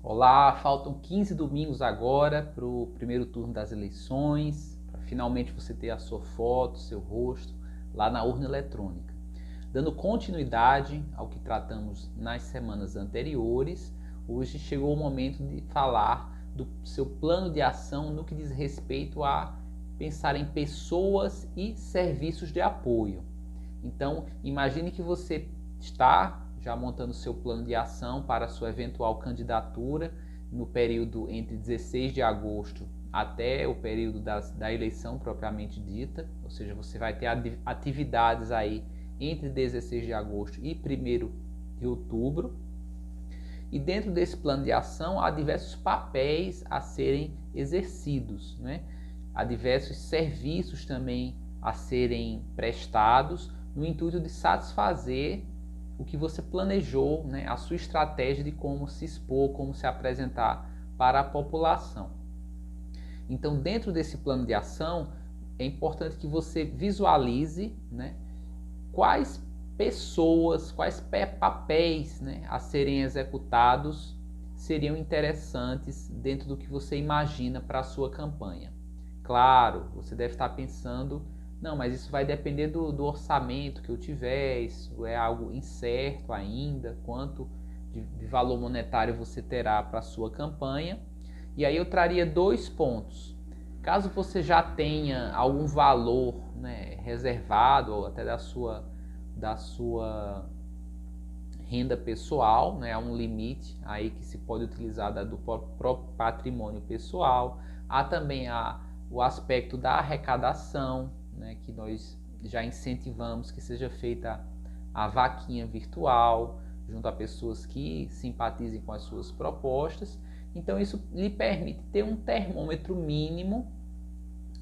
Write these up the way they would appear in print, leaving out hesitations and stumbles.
Olá, faltam 15 domingos agora para o primeiro turno das eleições, para finalmente você ter a sua foto, seu rosto lá na urna eletrônica. Dando continuidade ao que tratamos nas semanas anteriores, hoje chegou o momento de falar do seu plano de ação no que diz respeito a pensar em pessoas e serviços de apoio. Então, imagine que você está já montando seu plano de ação para a sua eventual candidatura no período entre 16 de agosto até o período da eleição propriamente dita, ou seja, você vai ter atividades aí entre 16 de agosto e 1º de outubro. E dentro desse plano de ação há diversos papéis a serem exercidos, né? Há diversos serviços também a serem prestados no intuito de satisfazer o que você planejou, né? A sua estratégia de como se expor, como se apresentar para a população. Então, dentro desse plano de ação, é importante que você visualize, né, quais pessoas, quais papéis, né, a serem executados seriam interessantes dentro do que você imagina para a sua campanha. Claro, você deve estar pensando, não, mas isso vai depender do orçamento que eu tiver, isso é algo incerto ainda, quanto de valor monetário você terá para a sua campanha. E aí eu traria 2 pontos. Caso você já tenha algum valor, né, reservado, ou até da sua renda pessoal, né, há um limite aí que se pode utilizar do próprio patrimônio pessoal. Há também o aspecto da arrecadação, né, que nós já incentivamos que seja feita a vaquinha virtual junto a pessoas que simpatizem com as suas propostas. Então isso lhe permite ter um termômetro mínimo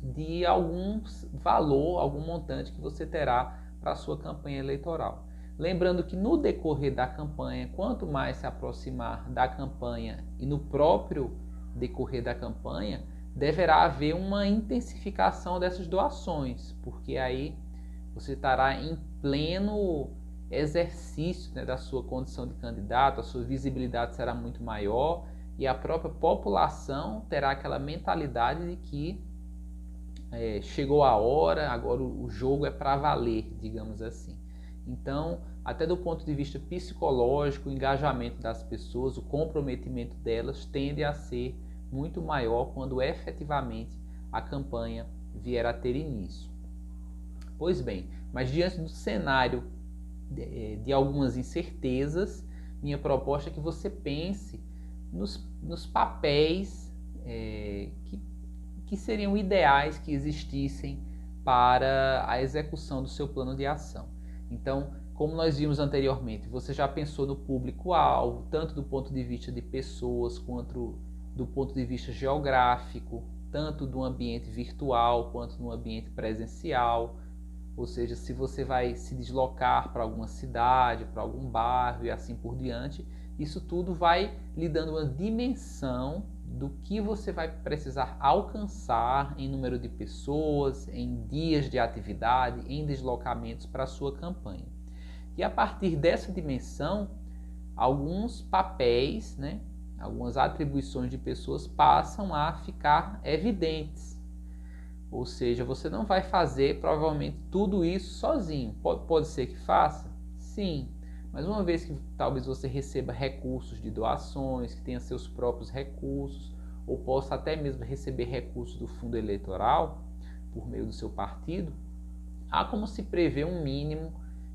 de algum valor, algum montante que você terá para a sua campanha eleitoral. Lembrando que no decorrer da campanha, quanto mais se aproximar da campanha e no próprio decorrer da campanha, deverá haver uma intensificação dessas doações, porque aí você estará em pleno exercício, né, da sua condição de candidato, a sua visibilidade será muito maior e a própria população terá aquela mentalidade de que chegou a hora, agora o jogo é para valer, digamos assim. Então, até do ponto de vista psicológico, o engajamento das pessoas, o comprometimento delas tende a ser muito maior quando efetivamente a campanha vier a ter início. Pois bem, mas diante do cenário de algumas incertezas, minha proposta é que você pense nos papéis que seriam ideais que existissem para a execução do seu plano de ação. Então, como nós vimos anteriormente, você já pensou no público-alvo, tanto do ponto de vista de pessoas quanto do ponto de vista geográfico, tanto do ambiente virtual quanto no ambiente presencial. Ou seja, se você vai se deslocar para alguma cidade, para algum bairro e assim por diante, isso tudo vai lhe dando uma dimensão do que você vai precisar alcançar em número de pessoas, em dias de atividade, em deslocamentos para a sua campanha. E a partir dessa dimensão, alguns papéis, né, algumas atribuições de pessoas passam a ficar evidentes. Ou seja, você não vai fazer provavelmente tudo isso sozinho. Pode ser que faça? Sim. Mas uma vez que talvez você receba recursos de doações, que tenha seus próprios recursos, ou possa até mesmo receber recursos do fundo eleitoral, por meio do seu partido, há como se prever um mínimo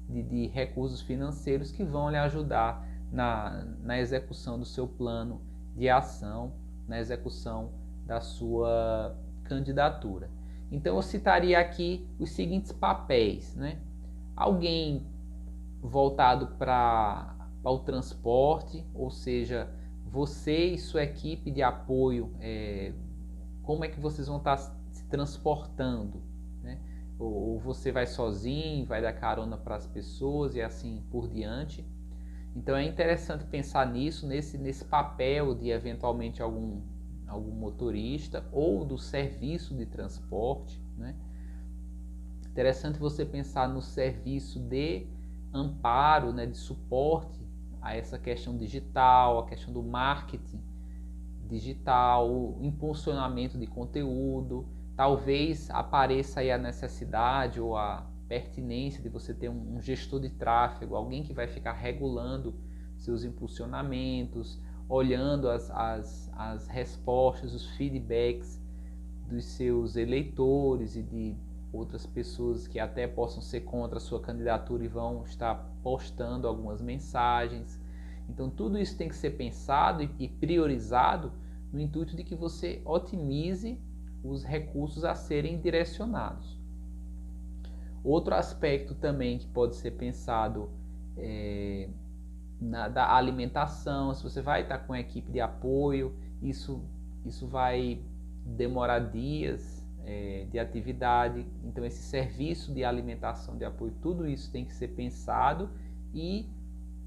de recursos financeiros que vão lhe ajudar na execução do seu plano de ação, na execução da sua candidatura. Então eu citaria aqui os seguintes papéis, né? Alguém voltado para o transporte, ou seja, você e sua equipe de apoio, como é que vocês vão estar se transportando, né? Ou você vai sozinho, vai dar carona para as pessoas e assim por diante. Então é interessante pensar nisso, nesse papel de eventualmente algum motorista ou do serviço de transporte, né? Interessante você pensar no serviço de amparo, né, de suporte a essa questão digital, a questão do marketing digital, o impulsionamento de conteúdo. Talvez apareça aí a necessidade ou a pertinência de você ter um gestor de tráfego, alguém que vai ficar regulando seus impulsionamentos, olhando as respostas, os feedbacks dos seus eleitores e de outras pessoas que até possam ser contra a sua candidatura e vão estar postando algumas mensagens. Então tudo isso tem que ser pensado e priorizado no intuito de que você otimize os recursos a serem direcionados. Outro aspecto também que pode ser pensado da alimentação. Se você vai estar com a equipe de apoio, isso vai demorar dias de atividade, então esse serviço de alimentação, de apoio, tudo isso tem que ser pensado e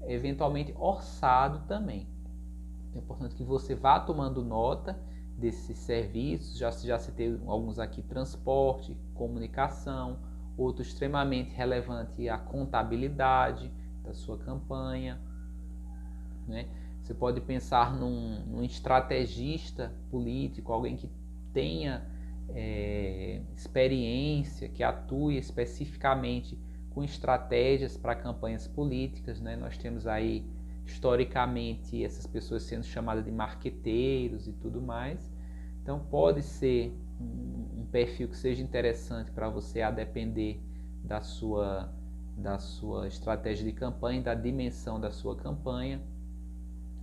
eventualmente orçado também. É importante que você vá tomando nota desses serviços. Já citei alguns aqui: transporte, comunicação. Outro extremamente relevante é a contabilidade da sua campanha, né? Você pode pensar num estrategista político, alguém que tenha experiência, que atue especificamente com estratégias para campanhas políticas, né? Nós temos aí historicamente essas pessoas sendo chamadas de marqueteiros e tudo mais. Então pode ser um perfil que seja interessante para você, a depender da sua estratégia de campanha, da dimensão da sua campanha.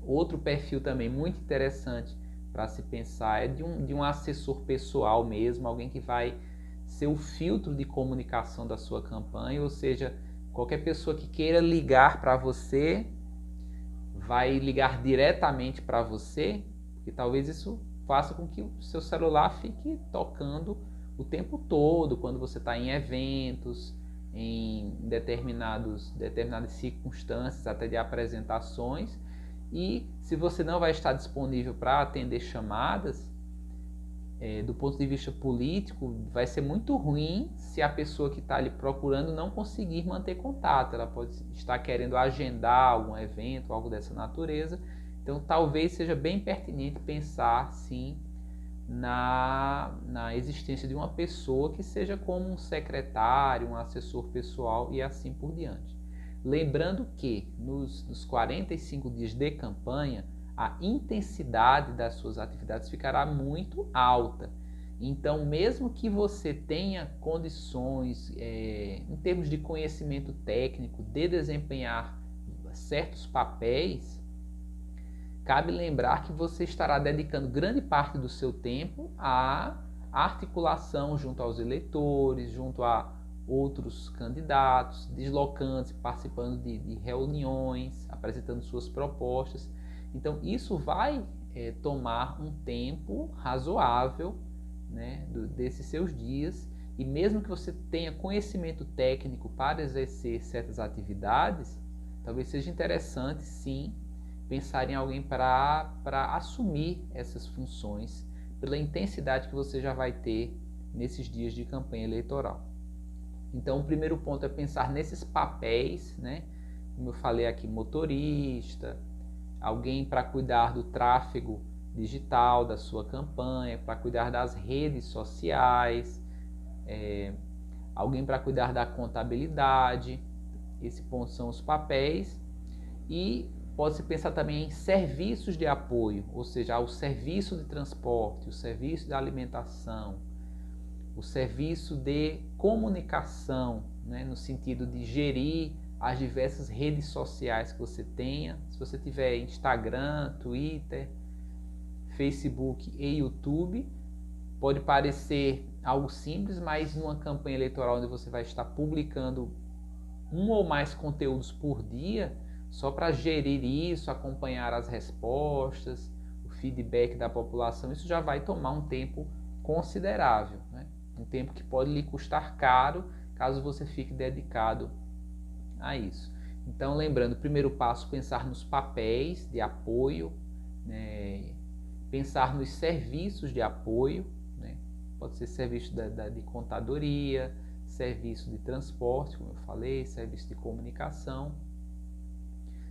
Outro perfil também muito interessante para se pensar é de um assessor pessoal mesmo, alguém que vai ser o filtro de comunicação da sua campanha, ou seja, qualquer pessoa que queira ligar para você vai ligar diretamente para você, porque talvez isso faça com que o seu celular fique tocando o tempo todo, quando você está em eventos, em determinadas circunstâncias, até de apresentações. E se você não vai estar disponível para atender chamadas, do ponto de vista político, vai ser muito ruim se a pessoa que está ali procurando não conseguir manter contato. Ela pode estar querendo agendar algum evento, algo dessa natureza. Então talvez seja bem pertinente pensar sim na existência de uma pessoa que seja como um secretário, um assessor pessoal e assim por diante. Lembrando que nos 45 dias de campanha, a intensidade das suas atividades ficará muito alta. Então, mesmo que você tenha condições, em termos de conhecimento técnico, de desempenhar certos papéis, cabe lembrar que você estará dedicando grande parte do seu tempo à articulação junto aos eleitores, junto a outros candidatos, deslocando-se, participando de reuniões, apresentando suas propostas. Então isso vai tomar um tempo razoável, né, desses seus dias, e mesmo que você tenha conhecimento técnico para exercer certas atividades, talvez seja interessante sim pensar em alguém para assumir essas funções, pela intensidade que você já vai ter nesses dias de campanha eleitoral. Então o primeiro ponto é pensar nesses papéis, né? Como eu falei aqui, motorista, alguém para cuidar do tráfego digital da sua campanha, para cuidar das redes sociais, alguém para cuidar da contabilidade. Esse ponto são os papéis. E pode-se pensar também em serviços de apoio, ou seja, o serviço de transporte, o serviço de alimentação, o serviço de comunicação, né, no sentido de gerir as diversas redes sociais que você tenha. Se você tiver Instagram, Twitter, Facebook e YouTube, pode parecer algo simples, mas numa campanha eleitoral onde você vai estar publicando um ou mais conteúdos por dia, só para gerir isso, acompanhar as respostas, o feedback da população, isso já vai tomar um tempo considerável, né? Um tempo que pode lhe custar caro caso você fique dedicado a isso. Então, lembrando, primeiro passo, pensar nos papéis de apoio, né? Pensar nos serviços de apoio, né? Pode ser serviço de contadoria, serviço de transporte, como eu falei, serviço de comunicação.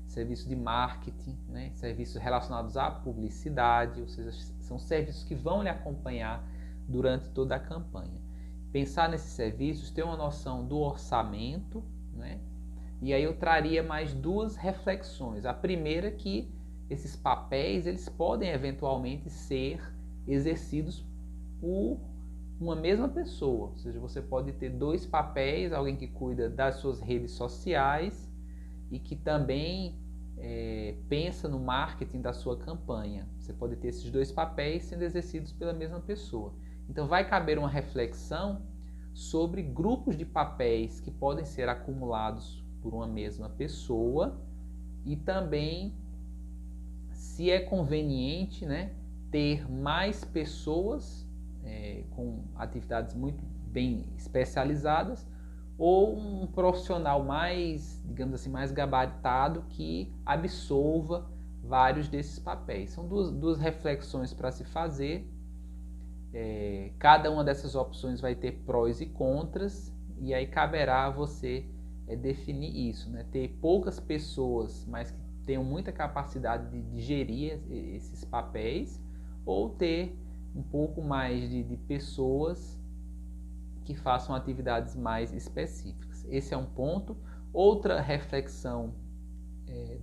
serviço de marketing, né? Serviços relacionados à publicidade, ou seja, são serviços que vão lhe acompanhar durante toda a campanha. Pensar nesses serviços, ter uma noção do orçamento, né? E aí eu traria mais duas reflexões. A primeira é que esses papéis, eles podem eventualmente ser exercidos por uma mesma pessoa. Ou seja, você pode ter dois papéis, alguém que cuida das suas redes sociais e que também pensa no marketing da sua campanha. Você pode ter esses dois papéis sendo exercidos pela mesma pessoa. Então vai caber uma reflexão sobre grupos de papéis que podem ser acumulados por uma mesma pessoa e também se é conveniente, né, ter mais pessoas com atividades muito bem especializadas ou um profissional mais, digamos assim, mais gabaritado que absorva vários desses papéis. São duas reflexões para se fazer. Cada uma dessas opções vai ter prós e contras e aí caberá a você definir isso, né? Ter poucas pessoas, mas que tenham muita capacidade de gerir esses papéis, ou ter um pouco mais de pessoas que façam atividades mais específicas. Esse é um ponto. Outra reflexão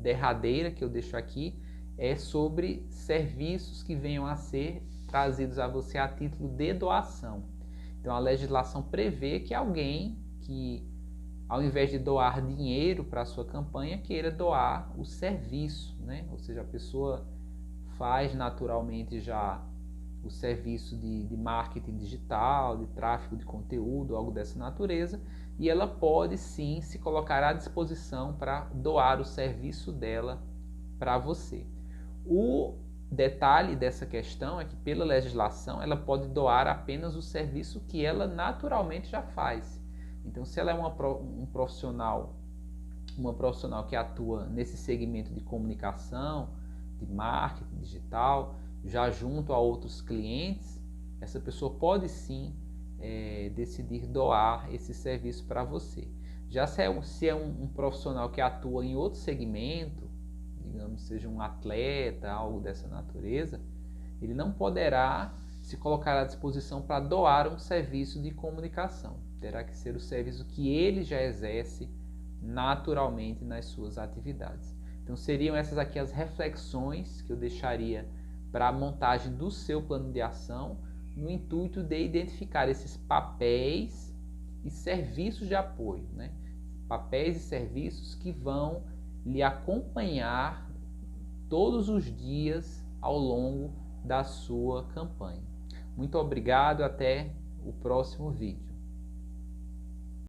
derradeira que eu deixo aqui é sobre serviços que venham a ser trazidos a você a título de doação. Então a legislação prevê que alguém que, ao invés de doar dinheiro para a sua campanha, queira doar o serviço, né? Ou seja, a pessoa faz naturalmente já o serviço de marketing digital, de tráfego de conteúdo, algo dessa natureza, e ela pode sim se colocar à disposição para doar o serviço dela para você. O detalhe dessa questão é que, pela legislação, ela pode doar apenas o serviço que ela naturalmente já faz. Então, se ela é uma profissional que atua nesse segmento de comunicação, de marketing digital, já junto a outros clientes, essa pessoa pode sim decidir doar esse serviço para você. Já se é um profissional que atua em outro segmento, digamos, seja um atleta, algo dessa natureza, ele não poderá se colocar à disposição para doar um serviço de comunicação. Terá que ser o serviço que ele já exerce naturalmente nas suas atividades. Então seriam essas aqui as reflexões que eu deixaria para a montagem do seu plano de ação, no intuito de identificar esses papéis e serviços de apoio, né? Papéis e serviços que vão lhe acompanhar todos os dias ao longo da sua campanha. Muito obrigado, até o próximo vídeo.